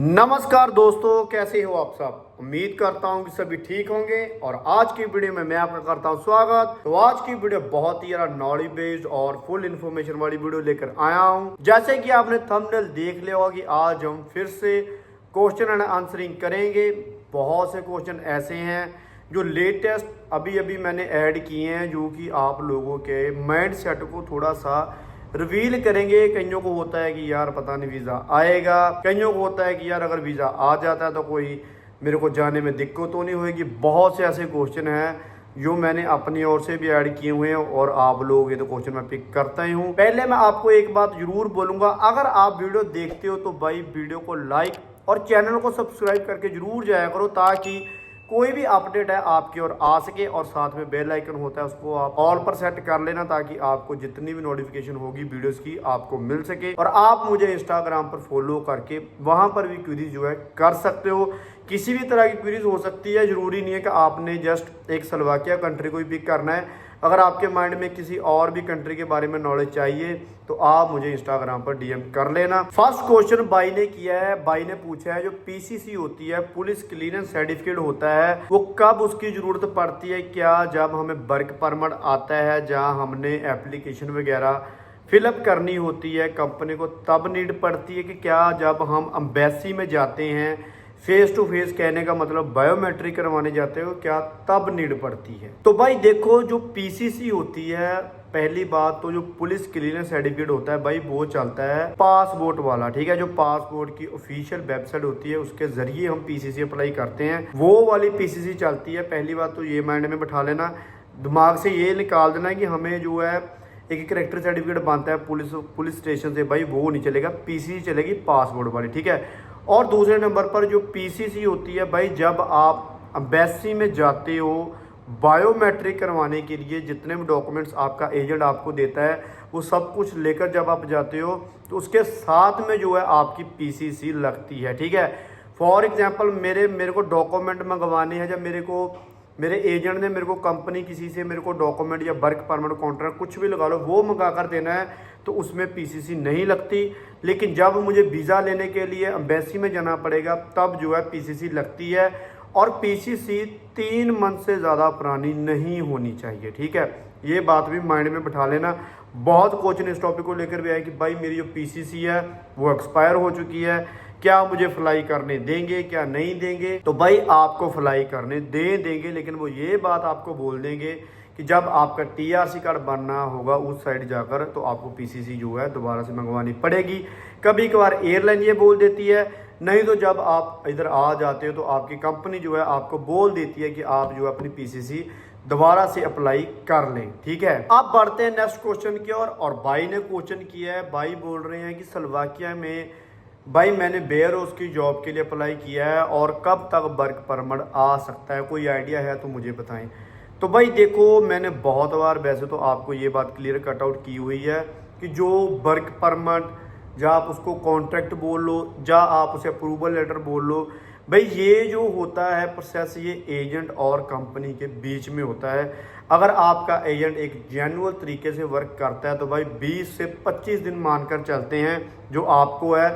नमस्कार दोस्तों, कैसे हो आप सब। उम्मीद करता हूं कि सभी ठीक होंगे और आज की वीडियो में मैं आपका करता हूं स्वागत। तो आज की वीडियो बहुत ही ज़्यादा नॉलेज बेस्ड और फुल इन्फॉर्मेशन वाली वीडियो लेकर आया हूं। जैसे कि आपने थंबनेल देख लिया होगा कि आज हम फिर से क्वेश्चन एंड आंसरिंग करेंगे। बहुत से क्वेश्चन ऐसे हैं जो लेटेस्ट अभी अभी मैंने ऐड किए हैं, जो कि आप लोगों के माइंड सेट को थोड़ा सा रिवील करेंगे। कईयों को होता है कि यार पता नहीं वीज़ा आएगा, कईयों को होता है कि यार अगर वीज़ा आ जाता है तो कोई मेरे को जाने में दिक्कत तो नहीं होगी। बहुत से ऐसे क्वेश्चन हैं जो मैंने अपनी ओर से भी ऐड किए हुए हैं और आप लोग ये तो क्वेश्चन मैं पिक करता ही हूँ। पहले मैं आपको एक बात जरूर बोलूँगा, अगर आप वीडियो देखते हो तो भाई वीडियो को लाइक और चैनल को सब्सक्राइब करके जरूर जाया करो, ताकि कोई भी अपडेट है आपकी ओर आ सके। और साथ में बेल आइकन होता है, उसको आप ऑल पर सेट कर लेना, ताकि आपको जितनी भी नोटिफिकेशन होगी वीडियोस की आपको मिल सके। और आप मुझे इंस्टाग्राम पर फॉलो करके वहां पर भी क्वेरीज जो है कर सकते हो। किसी भी तरह की क्वेरीज हो सकती है, जरूरी नहीं है कि आपने जस्ट एक स्लोवाकिया कंट्री को ही पिक करना है। अगर आपके माइंड में किसी और भी कंट्री के बारे में नॉलेज चाहिए तो आप मुझे इंस्टाग्राम पर डीएम कर लेना। फर्स्ट क्वेश्चन भाई ने किया है, भाई ने पूछा है जो पीसीसी होती है, पुलिस क्लीयरेंस सर्टिफिकेट होता है, वो कब उसकी जरूरत पड़ती है। क्या जब हमें वर्क परमिट आता है, जहां हमने एप्लीकेशन वगैरह फिलअप करनी होती है कंपनी को, तब नीड पड़ती है कि क्या जब हम एम्बेसी में जाते हैं, फेस टू फेस कहने का मतलब बायोमेट्रिक करवाने जाते हो, क्या तब नीड पड़ती है। तो भाई देखो, जो पीसीसी होती है, पहली बात तो जो पुलिस क्लीयरेंस सर्टिफिकेट होता है भाई, वो चलता है पासपोर्ट वाला, ठीक है। जो पासपोर्ट की ऑफिशियल वेबसाइट होती है उसके जरिए हम पीसीसी अप्लाई करते हैं, वो वाली पीसीसी चलती है। पहली बात तो ये माइंड में बैठा लेना, दिमाग से ये निकाल देना कि हमें जो है एक कैरेक्टर सर्टिफिकेट बनता है पुलिस स्टेशन से, भाई वो नहीं चलेगा, पीसीसी चलेगी पासपोर्ट वाली, ठीक है। और दूसरे नंबर पर जो पीसीसी होती है भाई, जब आप एम्बेसी में जाते हो बायोमेट्रिक करवाने के लिए, जितने भी डॉक्यूमेंट्स आपका एजेंट आपको देता है वो सब कुछ लेकर जब आप जाते हो तो उसके साथ में जो है आपकी पीसीसी लगती है, ठीक है। फॉर एग्जांपल मेरे को डॉक्यूमेंट मंगवाने हैं, जब मेरे एजेंट ने मेरे को कंपनी किसी से मेरे को डॉक्यूमेंट या वर्क परमिट कॉन्ट्रैक्ट कुछ भी लगा लो वो मंगा कर देना है, तो उसमें पीसीसी नहीं लगती। लेकिन जब मुझे वीज़ा लेने के लिए एम्बेसी में जाना पड़ेगा तब जो है पीसीसी लगती है। और पीसीसी 3 मंथ से ज़्यादा पुरानी नहीं होनी चाहिए, ठीक है। ये बात भी माइंड में बिठा लेना। बहुत क्वेश्चन इस टॉपिक को लेकर भी आए कि भाई मेरी जो पीसीसी है वो एक्सपायर हो चुकी है, क्या मुझे फ्लाई करने देंगे क्या नहीं देंगे। तो भाई आपको फ्लाई करने देंगे, लेकिन वो ये बात आपको बोल देंगे कि जब आपका टीआरसी कार्ड बनना होगा उस साइड जाकर, तो आपको पीसीसी जो है दोबारा से मंगवानी पड़ेगी। कभी कभार एयरलाइन ये बोल देती है, नहीं तो जब आप इधर आ जाते हो तो आपकी कंपनी जो है आपको बोल देती है कि आप जो है अपनी पीसीसी दोबारा से अप्लाई कर लें, ठीक है। अब बढ़ते हैं नेक्स्ट क्वेश्चन की ओर। और भाई ने क्वेश्चन किया है, भाई बोल रहे हैं कि स्लोवाकिया में भाई मैंने बेयर हाउस की जॉब के लिए अप्लाई किया है और कब तक वर्क परमिट आ सकता है, कोई आइडिया है तो मुझे बताएं। तो भाई देखो, मैंने बहुत बार वैसे तो आपको ये बात क्लियर कट आउट की हुई है कि जो वर्क परमिट, या आप उसको कॉन्ट्रैक्ट बोल लो, या आप उसे अप्रूवल लेटर बोल लो, भाई ये जो होता है प्रोसेस, ये एजेंट और कंपनी के बीच में होता है। अगर आपका एजेंट एक जेन्युइन तरीके से वर्क करता है तो भाई 20 से 25 दिन मानकर चलते हैं, जो आपको है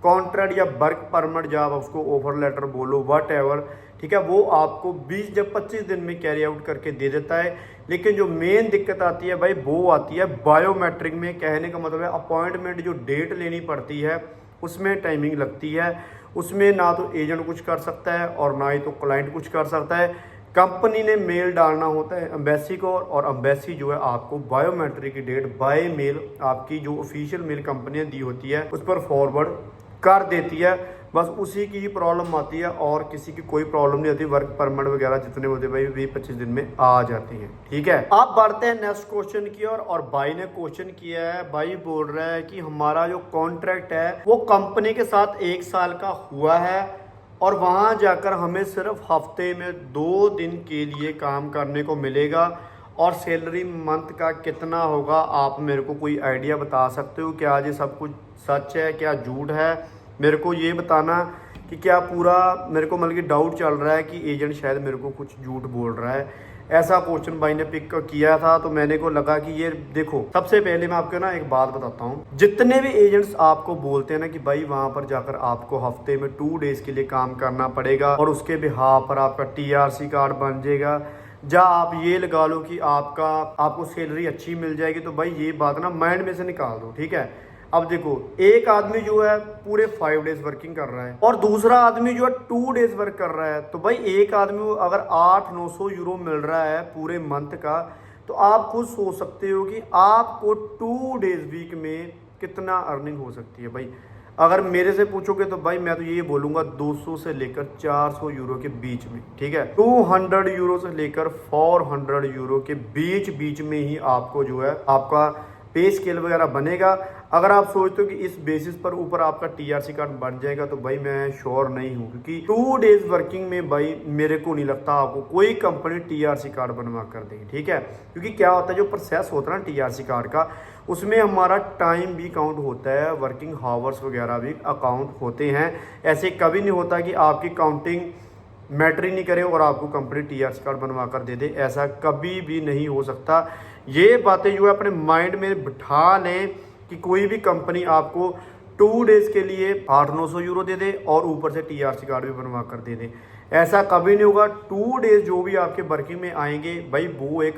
कॉन्ट्रैक्ट या वर्क परमिट, जब आप उसको ऑफर लेटर बोलो वट एवर, ठीक है, वो आपको 20 या 25 दिन में कैरी आउट करके दे देता है। लेकिन जो मेन दिक्कत आती है भाई वो आती है बायोमेट्रिक में। कहने का मतलब है अपॉइंटमेंट जो डेट लेनी पड़ती है उसमें टाइमिंग लगती है। उसमें ना तो एजेंट कुछ कर सकता है और ना ही तो क्लाइंट कुछ कर सकता है। कंपनी ने मेल डालना होता है एम्बेसी को, और एम्बेसी जो है आपको बायोमेट्रिक की डेट बाय मेल, आपकी जो ऑफिशियल मेल कंपनी ने दी होती है उस पर फॉरवर्ड कर देती है। बस उसी की ही प्रॉब्लम आती है और किसी की कोई प्रॉब्लम नहीं होती। वर्क परमिट वगैरह जितने होते भाई 20-25 दिन में आ जाती हैं, ठीक है। अब बढ़ते हैं नेक्स्ट क्वेश्चन की ओर। और भाई ने क्वेश्चन किया है, भाई बोल रहा है कि हमारा जो कॉन्ट्रैक्ट है वो कंपनी के साथ 1 साल का हुआ है और वहां जाकर हमें सिर्फ हफ्ते में 2 दिन के लिए काम करने को मिलेगा, और सैलरी मंथ का कितना होगा, आप मेरे को कोई आइडिया बता सकते हो? क्या ये सब कुछ सच है, क्या झूठ है? मेरे को ये बताना कि क्या पूरा, मेरे को मतलब कि डाउट चल रहा है कि एजेंट शायद मेरे को कुछ झूठ बोल रहा है। ऐसा क्वेश्चन भाई ने पिक किया था। तो मैंने को लगा कि ये देखो, सबसे पहले मैं आपको ना एक बात बताता हूँ, जितने भी एजेंट्स आपको बोलते हैं ना कि भाई वहां पर जाकर आपको हफ्ते में 2 डेज के लिए काम करना पड़ेगा और उसके बिहाफ पर आपका TRC कार्ड बन जाएगा, या आप ये लगा लो कि आपको सैलरी अच्छी मिल जाएगी, तो भाई ये बात ना माइंड में से निकाल दो, ठीक है। अब देखो, एक आदमी जो है पूरे 5 डेज वर्किंग कर रहा है और दूसरा आदमी जो है 2 डेज वर्क कर रहा है। तो भाई एक आदमी को अगर 800-900 यूरो मिल रहा है पूरे मंथ का, तो आप खुद सोच सकते हो कि आपको 2 डेज वीक में कितना अर्निंग हो सकती है। भाई अगर मेरे से पूछोगे तो भाई मैं तो ये बोलूँगा 200 से लेकर 400 यूरो के बीच में, ठीक है। 200 यूरो से लेकर 400 यूरो के बीच में ही आपको जो है आपका पे स्केल वगैरह बनेगा। अगर आप सोचते हो कि इस बेसिस पर ऊपर आपका TRC कार्ड बन जाएगा, तो भाई मैं श्योर नहीं हूँ, क्योंकि 2 डेज वर्किंग में भाई मेरे को नहीं लगता आपको कोई कंपनी TRC कार्ड बनवा कर देगी, ठीक है। क्योंकि क्या होता है, जो प्रोसेस होता है ना TRC कार्ड का, उसमें हमारा टाइम भी काउंट होता है, वर्किंग हावर्स वगैरह भी अकाउंट होते हैं। ऐसे कभी नहीं होता कि आपकी काउंटिंग मैटर ही नहीं करे और आपको कंपनी TRC कार्ड बनवा कर दे दे, ऐसा कभी भी नहीं हो सकता। ये बातें जो है अपने माइंड में बिठा लें कि कोई भी कंपनी आपको 2 डेज के लिए 800-900 यूरो दे दे और ऊपर से TRC कार्ड भी बनवा कर दे दे, ऐसा कभी नहीं होगा। 2 डेज जो भी आपके वर्किंग में आएंगे भाई वो एक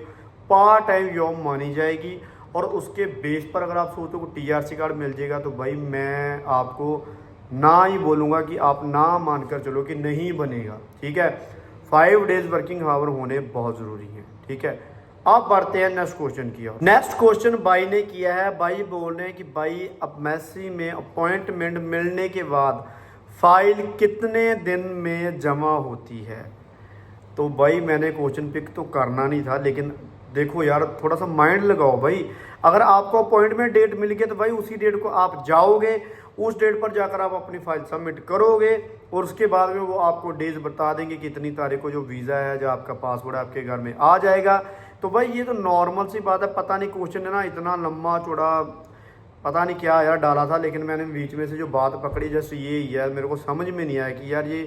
पार्ट टाइम जॉब मानी जाएगी, और उसके बेस पर अगर आप सोचो को TRC कार्ड मिल जाएगा, तो भाई मैं आपको ना ही बोलूँगा कि आप ना मानकर चलो कि नहीं बनेगा, ठीक है। 5 डेज वर्किंग आवर होने बहुत ज़रूरी है, ठीक है। अब बढ़ते हैं नेक्स्ट क्वेश्चन की ओर। नेक्स्ट क्वेश्चन भाई ने किया है, भाई बोल रहे हैं कि भाई अब मैसी में अपॉइंटमेंट मिलने के बाद फाइल कितने दिन में जमा होती है। तो भाई मैंने क्वेश्चन पिक तो करना नहीं था, लेकिन देखो यार थोड़ा सा माइंड लगाओ भाई। अगर आपको अपॉइंटमेंट डेट मिल गई तो भाई उसी डेट को आप जाओगे, उस डेट पर जाकर आप अपनी फाइल सबमिट करोगे और उसके बाद में वो आपको डेज बता देंगे कि इतनी तारीख को जो वीज़ा है, जो आपका पासपोर्ट है, आपके घर में आ जाएगा। तो भाई ये तो नॉर्मल सी बात है। पता नहीं क्वेश्चन है ना इतना लंबा चौड़ा, पता नहीं क्या यार डाला था, लेकिन मैंने बीच में से जो बात पकड़ी जस्ट ये ही है। मेरे को समझ में नहीं आया कि यार ये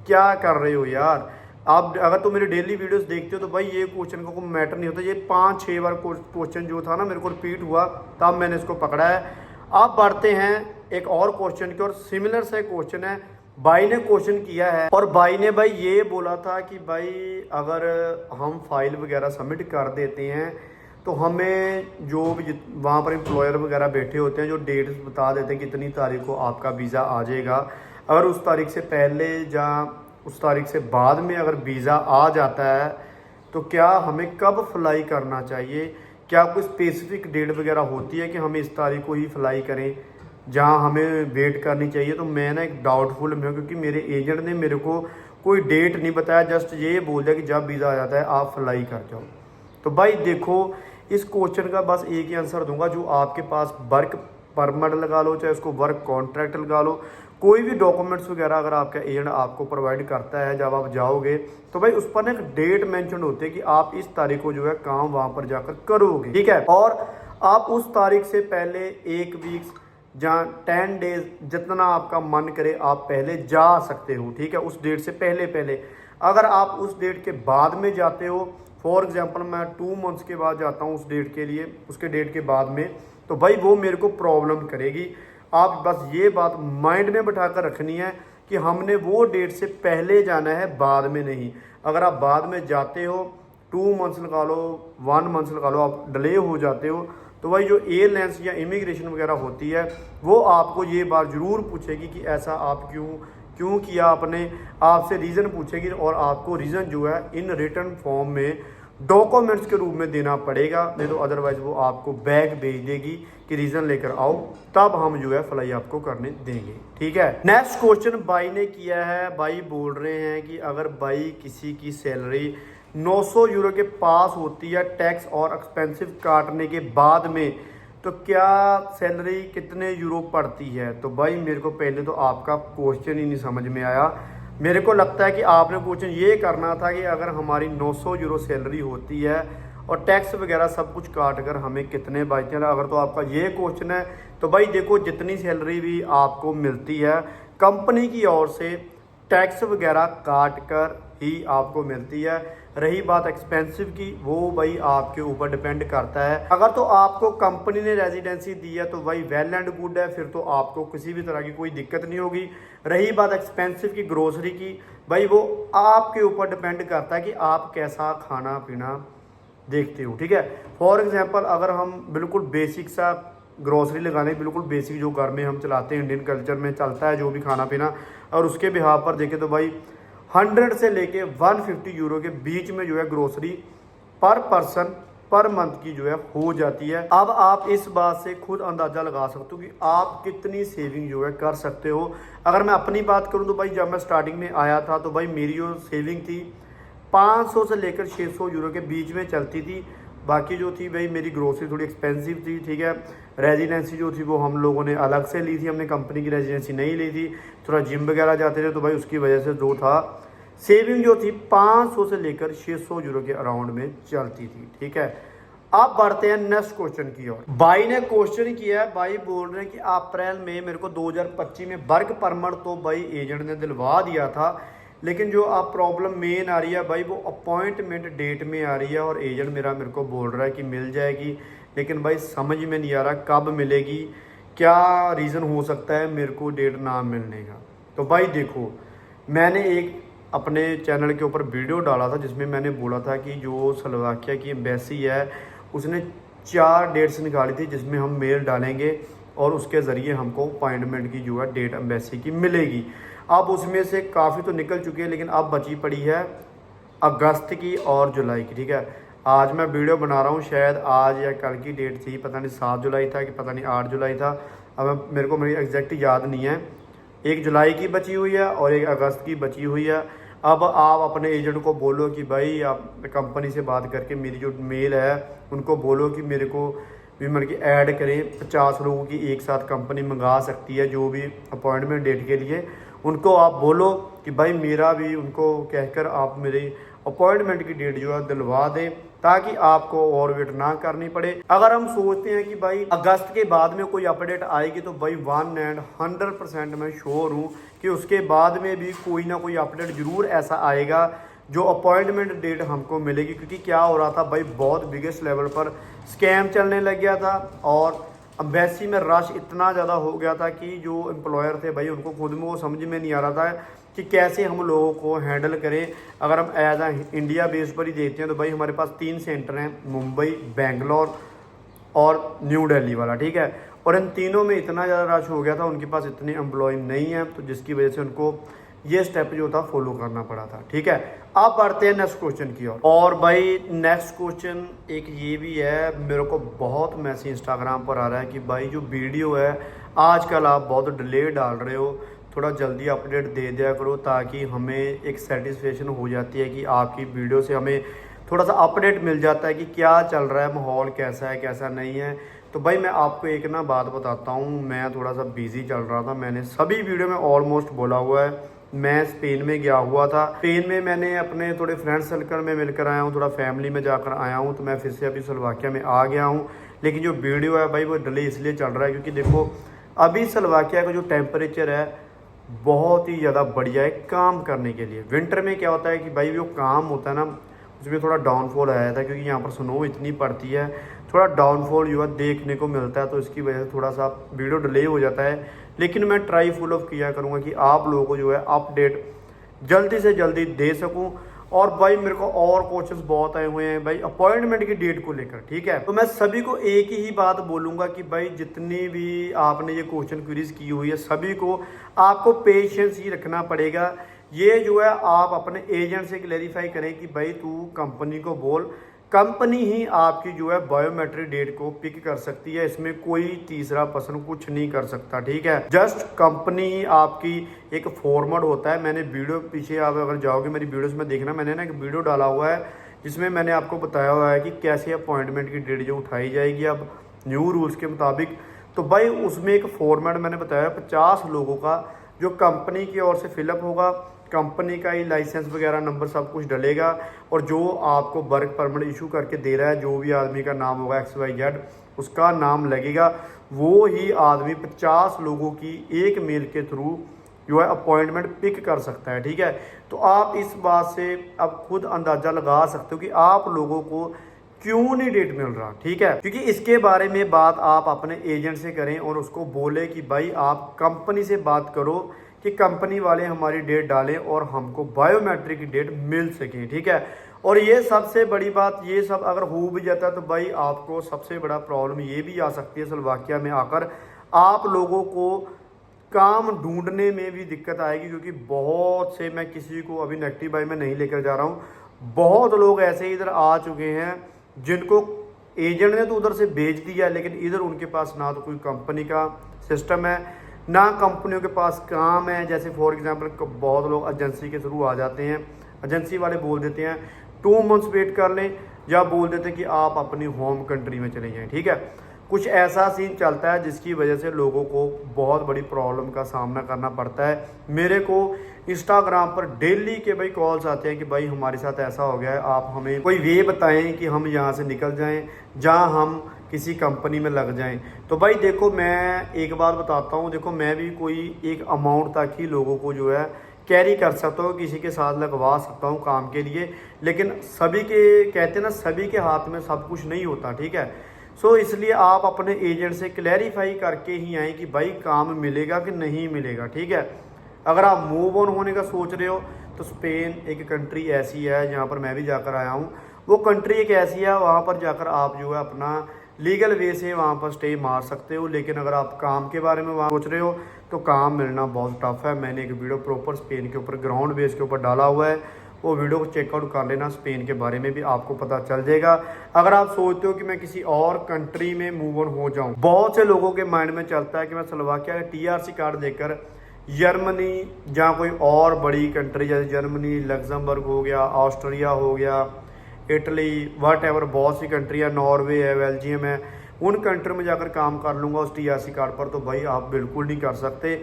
क्या कर रहे हो यार। आप अगर तो मेरे डेली वीडियोस देखते हो तो भाई ये क्वेश्चन का कोई मैटर नहीं होता। ये 5-6 बार क्वेश्चन जो था ना मेरे को रिपीट हुआ, तब मैंने इसको पकड़ा है। आप बढ़ते हैं एक और क्वेश्चन की, और सिमिलर से क्वेश्चन है, भाई ने क्वेश्चन किया है और भाई ने भाई ये बोला था कि भाई अगर हम फाइल वगैरह सबमिट कर देते हैं तो हमें जो भी वहाँ पर एम्प्लॉयर वगैरह बैठे होते हैं जो डेट बता देते हैं कि इतनी तारीख को आपका वीज़ा आ जाएगा। अगर उस तारीख से पहले या उस तारीख से बाद में अगर वीज़ा आ जाता है तो क्या हमें कब फ्लाई करना चाहिए, क्या कोई स्पेसिफिक डेट वगैरह होती है कि हमें इस तारीख को ही फ्लाई करें जहां हमें वेट करनी चाहिए। तो मैं ना एक डाउटफुल में हूँ, क्योंकि मेरे एजेंट ने मेरे को कोई डेट नहीं बताया, जस्ट ये बोल दिया कि जब वीज़ा आ जाता है आप फ्लाई कर जाओ। तो भाई देखो इस क्वेश्चन का बस एक ही आंसर दूंगा, जो आपके पास वर्क परमिट लगा लो, चाहे उसको वर्क कॉन्ट्रैक्ट लगा लो, कोई भी डॉक्यूमेंट्स वगैरह अगर आपका एजेंट आपको प्रोवाइड करता है जब आप जाओगे, तो भाई उस पर ना एक डेट मेंशन होती है कि आप इस तारीख को जो है काम वहां पर जाकर करोगे, ठीक है। और आप उस तारीख से पहले 1 वीक जहाँ 10 डेज जितना आपका मन करे आप पहले जा सकते हो, ठीक है। उस डेट से पहले अगर आप उस डेट के बाद में जाते हो, फॉर एग्जांपल मैं 2 मंथ्स के बाद जाता हूँ उस डेट के लिए, उसके डेट के बाद में, तो भाई वो मेरे को प्रॉब्लम करेगी। आप बस ये बात माइंड में बैठा कर रखनी है कि हमने वो डेट से पहले जाना है, बाद में नहीं। अगर आप बाद में जाते हो 2 मंथ्स लगा लो, 1 मंथ्स लगा लो, आप डिले हो जाते हो, तो भाई जो एयरलाइंस या इमिग्रेशन वगैरह होती है वो आपको ये बात ज़रूर पूछेगी कि ऐसा आप क्यों किया आपने, आपसे रीज़न पूछेगी और आपको रीज़न जो है इन रिटर्न फॉर्म में डॉक्यूमेंट्स के रूप में देना पड़ेगा, नहीं तो अदरवाइज वो आपको बैग भेज देगी कि रीज़न लेकर आओ, तब हम जो है फ्लाई आपको करने देंगे, ठीक है। नेक्स्ट क्वेश्चन भाई ने किया है, भाई बोल रहे हैं कि अगर भाई किसी की सैलरी 900 यूरो के पास होती है टैक्स और एक्सपेंसिव काटने के बाद में, तो क्या सैलरी कितने यूरो पड़ती है। तो भाई मेरे को पहले तो आपका क्वेश्चन ही नहीं समझ में आया। मेरे को लगता है कि आपने क्वेश्चन ये करना था कि अगर हमारी 900 यूरो सैलरी होती है और टैक्स वगैरह सब कुछ काट कर हमें कितने बचते हैं। अगर तो आपका ये क्वेश्चन है तो भाई देखो जितनी सैलरी भी आपको मिलती है कंपनी की ओर से टैक्स वगैरह काट कर ही आपको मिलती है। रही बात एक्सपेंसिव की, वो भाई आपके ऊपर डिपेंड करता है। अगर तो आपको कंपनी ने रेजिडेंसी दी है तो भाई वेल एंड गुड है, फिर तो आपको किसी भी तरह की कोई दिक्कत नहीं होगी। रही बात एक्सपेंसिव की, ग्रोसरी की, भाई वो आपके ऊपर डिपेंड करता है कि आप कैसा खाना पीना देखते हो, ठीक है। फॉर एग्जांपल अगर हम बिल्कुल बेसिक सा ग्रोसरी लगाने, बिल्कुल बेसिक जो घर में हम चलाते हैं, इंडियन कल्चर में चलता है जो भी खाना पीना, और उसके बिहार पर देखें तो भाई 100 से लेके 150 यूरो के बीच में जो है ग्रोसरी पर पर्सन पर मंथ की जो है हो जाती है। अब आप इस बात से खुद अंदाज़ा लगा सकते हो कि आप कितनी सेविंग जो है कर सकते हो। अगर मैं अपनी बात करूं तो भाई जब मैं स्टार्टिंग में आया था तो भाई मेरी जो सेविंग थी 500 से लेकर 600 यूरो के बीच में चलती थी। बाकी जो थी भाई मेरी ग्रोसरी थोड़ी एक्सपेंसिव थी, ठीक है। रेजिडेंसी जो थी वो हम लोगों ने अलग से ली थी, हमने कंपनी की रेजिडेंसी नहीं ली थी। थोड़ा जिम वगैरह जाते थे तो भाई उसकी वजह से जो था सेविंग जो थी 500 से लेकर 600 यूरो के अराउंड में चलती थी, ठीक है। अब बढ़ते हैं नेक्स्ट क्वेश्चन की ओर। भाई ने क्वेश्चन किया है, भाई बोल रहे हैं कि अप्रैल में मेरे को 2025 में वर्क परमिट तो भाई एजेंट ने दिलवा दिया था, लेकिन जो अब प्रॉब्लम मेन आ रही है भाई वो अपॉइंटमेंट डेट में आ रही है, और एजेंट मेरे को बोल रहा है कि मिल जाएगी, लेकिन भाई समझ में नहीं आ रहा कब मिलेगी, क्या रीज़न हो सकता है मेरे को डेट ना मिलने का। तो भाई देखो, मैंने एक अपने चैनल के ऊपर वीडियो डाला था जिसमें मैंने बोला था कि जो स्लोवाकिया की एम्बेसी है उसने 4 डेट्स निकाली थी जिसमें हम मेल डालेंगे और उसके ज़रिए हमको अपॉइंटमेंट की जो है डेट एम्बेसी की मिलेगी। अब उसमें से काफ़ी तो निकल चुकी है, लेकिन अब बची पड़ी है अगस्त की और जुलाई की, ठीक है। आज मैं वीडियो बना रहा हूँ, शायद आज या कल की डेट थी, पता नहीं 7 जुलाई था कि पता नहीं 8 जुलाई था, अब मेरे को मेरी एग्जैक्ट याद नहीं है। 1 जुलाई की बची हुई है और 1 अगस्त की बची हुई है। अब आप अपने एजेंट को बोलो कि भाई आप कंपनी से बात करके मेरी जो मेल है उनको बोलो कि मेरे को भी मतलब कि ऐड करें। 50 लोगों की एक साथ कंपनी मंगा सकती है जो भी अपॉइंटमेंट डेट के लिए। उनको आप बोलो कि भाई मेरा भी, उनको कहकर आप मेरी अपॉइंटमेंट की डेट जो है दिलवा दें, ताकि आपको और वेट ना करनी पड़े। अगर हम सोचते हैं कि भाई अगस्त के बाद में कोई अपडेट आएगी तो भाई 100% मैं श्योर हूँ कि उसके बाद में भी कोई ना कोई अपडेट जरूर ऐसा आएगा जो अपॉइंटमेंट डेट हमको मिलेगी। क्योंकि क्या हो रहा था भाई, बहुत बिगेस्ट लेवल पर स्कैम चलने लग गया था और एम्बेसी में रश इतना ज़्यादा हो गया था कि जो एम्प्लॉयर थे भाई उनको खुद में वो समझ में नहीं आ रहा था कि कैसे हम लोगों को हैंडल करें। अगर हम एज आ इंडिया बेस पर ही देखते हैं तो भाई हमारे पास 3 सेंटर हैं, मुंबई, बेंगलोर और न्यू दिल्ली वाला, ठीक है। और इन तीनों में इतना ज़्यादा रश हो गया था, उनके पास इतने एम्प्लॉय नहीं हैं, तो जिसकी वजह से उनको ये स्टेप जो था फॉलो करना पड़ा था, ठीक है। अब बढ़ते हैं नेक्स्ट क्वेश्चन की ओर। और भाई नेक्स्ट क्वेश्चन एक ये भी है, मेरे को बहुत मैसेज इंस्टाग्राम पर आ रहा है कि भाई जो वीडियो है आजकल आप बहुत डिले डाल रहे हो, थोड़ा जल्दी अपडेट दे दिया करो, ताकि हमें एक सेटिस्फेक्शन हो जाती है कि आपकी वीडियो से हमें थोड़ा सा अपडेट मिल जाता है कि क्या चल रहा है, माहौल कैसा है कैसा नहीं है। तो भाई मैं आपको एक ना बात बताता हूँ, मैं थोड़ा सा बिजी चल रहा था, मैंने सभी वीडियो में ऑलमोस्ट बोला हुआ है। मैं स्पेन में गया हुआ था, स्पेन में मैंने अपने थोड़े फ्रेंड सर्कल में मिलकर आया हूँ, थोड़ा फैमिली में जाकर आया हूँ, तो मैं फिर से अभी स्लोवाकिया में आ गया हूँ। लेकिन जो वीडियो है भाई वो डिले इसलिए चल रहा है क्योंकि देखो अभी स्लोवाकिया का जो टेम्परेचर है बहुत ही ज़्यादा बढ़िया है काम करने के लिए। विंटर में क्या होता है कि भाई जो काम होता है ना उसमें थोड़ा डाउनफॉल आया था, क्योंकि यहाँ पर स्नो इतनी पड़ती है, थोड़ा डाउनफॉल जो है देखने को मिलता है, तो इसकी वजह से थोड़ा सा वीडियो डिले हो जाता है। लेकिन मैं ट्राई फुल ऑफ किया करूँगा कि आप लोगों को जो है अपडेट जल्दी से जल्दी दे सकूँ। और भाई मेरे को और क्वेश्चंस बहुत आए हुए हैं भाई अपॉइंटमेंट की डेट को लेकर, ठीक है। तो मैं सभी को एक ही बात बोलूँगा कि भाई जितनी भी आपने ये क्वेश्चन क्वेरीज की हुई है सभी को आपको पेशेंस ही रखना पड़ेगा। ये जो है आप अपने एजेंट से क्लेरिफाई करें कि भाई तू कंपनी को बोल, कंपनी ही आपकी जो है बायोमेट्रिक डेट को पिक कर सकती है, इसमें कोई तीसरा पर्सन कुछ नहीं कर सकता, ठीक है। जस्ट कंपनी ही आपकी एक फॉर्मेट होता है। मैंने वीडियो पीछे आप अगर जाओगे मेरी वीडियोस में देखना, मैंने ना एक वीडियो डाला हुआ है जिसमें मैंने आपको बताया हुआ है कि कैसे अपॉइंटमेंट की डेट जो उठाई जाएगी अब न्यू रूल्स के मुताबिक। तो भाई उसमें एक फॉर्मेट मैंने बताया 50 लोगों का जो कंपनी की ओर से फिलअप होगा, कंपनी का ही लाइसेंस वगैरह नंबर सब कुछ डलेगा, और जो आपको वर्क परमिट इशू करके दे रहा है जो भी आदमी का नाम होगा XYZ उसका नाम लगेगा, वो ही आदमी 50 लोगों की एक मेल के थ्रू जो है अपॉइंटमेंट पिक कर सकता है। ठीक है, तो आप इस बात से अब खुद अंदाज़ा लगा सकते हो कि आप लोगों को क्यों नहीं डेट मिल रहा। ठीक है, क्योंकि इसके बारे में बात आप अपने एजेंट से करें और उसको बोले कि भाई आप कंपनी से बात करो कि कंपनी वाले हमारी डेट डालें और हमको बायोमेट्रिक की डेट मिल सके। ठीक है, और ये सबसे बड़ी बात, ये सब अगर हो भी जाता है तो भाई आपको सबसे बड़ा प्रॉब्लम ये भी आ सकती है, स्लोवाकिया में आकर आप लोगों को काम ढूंढने में भी दिक्कत आएगी। क्योंकि बहुत से, मैं किसी को अभी नेगेटिव बाई में नहीं लेकर जा रहा हूँ, बहुत लोग ऐसे इधर आ चुके हैं जिनको एजेंट ने तो उधर से भेज दिया, लेकिन इधर उनके पास ना तो कोई कंपनी का सिस्टम है, ना कंपनियों के पास काम है। जैसे फॉर एग्जांपल बहुत लोग एजेंसी के थ्रू आ जाते हैं, एजेंसी वाले बोल देते हैं 2 मंथ्स वेट कर लें, या बोल देते हैं कि आप अपनी होम कंट्री में चले जाएं। ठीक है, कुछ ऐसा सीन चलता है जिसकी वजह से लोगों को बहुत बड़ी प्रॉब्लम का सामना करना पड़ता है। मेरे को इंस्टाग्राम पर डेली के भाई कॉल्स आते हैं कि भाई हमारे साथ ऐसा हो गया है, आप हमें कोई वे बताएं कि हम यहाँ से निकल जाएं, जहाँ हम किसी कंपनी में लग जाएं। तो भाई देखो, मैं एक बात बताता हूँ, देखो मैं भी कोई एक अमाउंट तक ही लोगों को जो है कैरी कर सकता हूँ, किसी के साथ लगवा सकता हूँ काम के लिए, लेकिन सभी के, कहते हैं ना, सभी के हाथ में सब कुछ नहीं होता। ठीक है, सो इसलिए आप अपने एजेंट से क्लैरिफाई करके ही आए कि भाई काम मिलेगा कि नहीं मिलेगा। ठीक है, अगर आप मूव ऑन होने का सोच रहे हो तो स्पेन एक कंट्री ऐसी है जहाँ पर मैं भी जाकर आया हूँ, वो कंट्री एक ऐसी है, वहाँ पर जाकर आप जो है अपना लीगल वे से वहाँ पर स्टे मार सकते हो। लेकिन अगर आप काम के बारे में वहाँ सोच रहे हो तो काम मिलना बहुत टफ है। मैंने एक वीडियो प्रॉपर स्पेन के ऊपर ग्राउंड बेस के ऊपर डाला हुआ है, वो वीडियो को चेकआउट कर लेना, स्पेन के बारे में भी आपको पता चल जाएगा। अगर आप सोचते हो कि मैं किसी और कंट्री में मूव ऑन हो जाऊं, बहुत से लोगों के माइंड में चलता है कि मैं स्लोवाकिया का टीआरसी कार्ड देकर जर्मनी, जहाँ कोई और बड़ी कंट्री जैसे जर्मनी, लग्जमबर्ग हो गया, ऑस्ट्रिया हो गया, इटली, वट एवर, बहुत सी कंट्रियाँ, नॉर्वे है, बेल्जियम है, उन कंट्री में जाकर काम कर लूँगा उस टीआरसी कार्ड पर। तो भाई आप बिल्कुल नहीं कर सकते।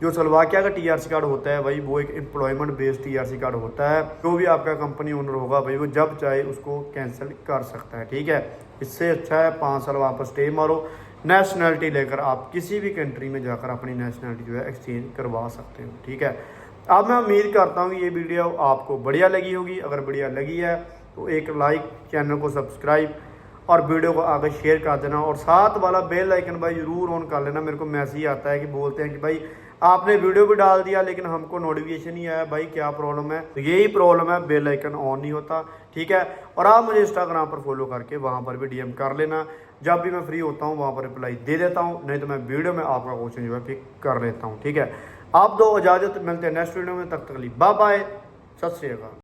जो स्लोवाकिया का टीआरसी कार्ड होता है भाई, वो एक एम्प्लॉयमेंट बेस्ड टीआरसी कार्ड होता है। जो भी आपका कंपनी ओनर होगा भाई, वो जब चाहे उसको कैंसिल कर सकता है। ठीक है, इससे अच्छा है 5 साल वहाँ पर स्टे मारो, नेशनैलिटी लेकर आप किसी भी कंट्री में जाकर अपनी नेशनैलिटी जो है एक्सचेंज करवा सकते हो। ठीक है, अब मैं उम्मीद करता हूँ कि ये वीडियो आपको बढ़िया लगी होगी। अगर बढ़िया लगी है तो एक लाइक, चैनल को सब्सक्राइब और वीडियो को आगे शेयर कर देना, और साथ वाला बेल आइकन भाई ज़रूर ऑन कर लेना। मेरे को मैसेज आता है कि बोलते हैं कि भाई आपने वीडियो भी डाल दिया लेकिन हमको नोटिफिकेशन नहीं आया, भाई क्या प्रॉब्लम है? तो यही प्रॉब्लम है, बेल आइकन ऑन नहीं होता। ठीक है, और आप मुझे इंस्टाग्राम पर फॉलो करके वहाँ पर भी डीएम कर लेना, जब भी मैं फ्री होता हूँ वहाँ पर रिप्लाई दे देता हूँ, नहीं तो मैं वीडियो में आपका क्वेश्चन जो है पिक कर लेता हूँ। ठीक है, आप दो इजाज़त, मिलते हैं नेक्स्ट वीडियो में, तब तक के लिए बाय बाय, सत श्री अकाल।